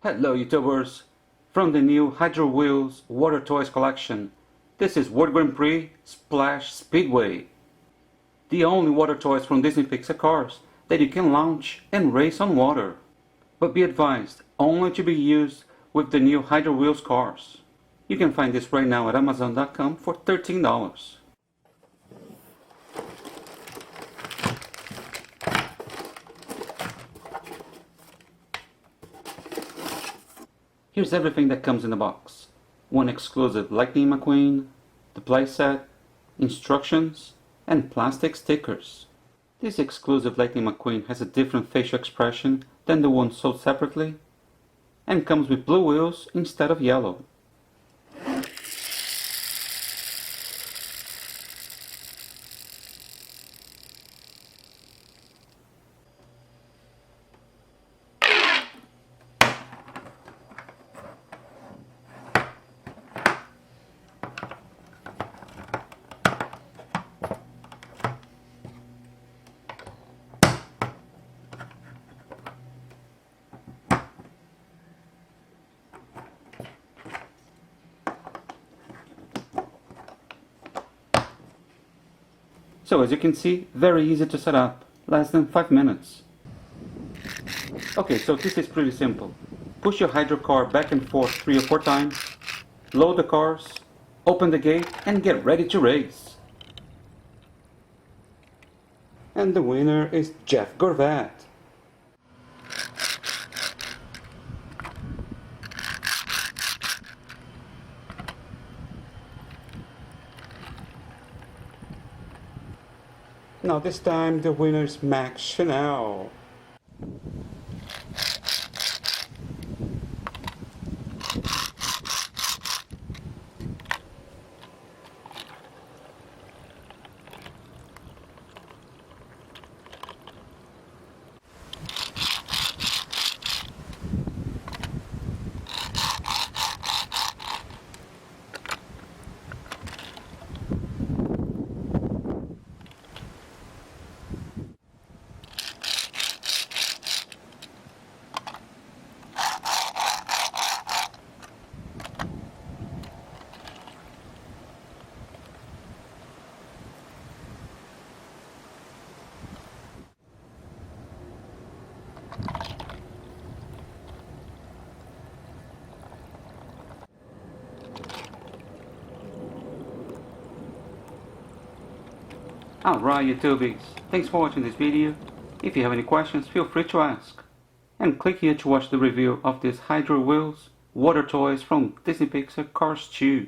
Hello YouTubers! From the new Hydro Wheels Water Toys collection, this is World Grand Prix Splash Speedway. The only water toys from Disney Pixar cars that you can launch and race on water. But be advised, only to be used with the new Hydro Wheels cars. You can find this right now at Amazon.com for $13. Here's everything that comes in the box. One exclusive Lightning McQueen, the playset, instructions, and plastic stickers. This exclusive Lightning McQueen has a different facial expression than the one sold separately, and comes with blue wheels instead of yellow. So as you can see, very easy to set up, less than 5 minutes. Okay, so this is pretty simple. Push your hydro car back and forth 3 or 4 times, load the cars, open the gate, and get ready to race. And the winner is Jeff Gorvat. Now this time the winner is Max Chanel. Alright YouTubies, thanks for watching this video. If you have any questions, feel free to ask. And click here to watch the review of these Hydro Wheels water toys from Disney Pixar Cars 2.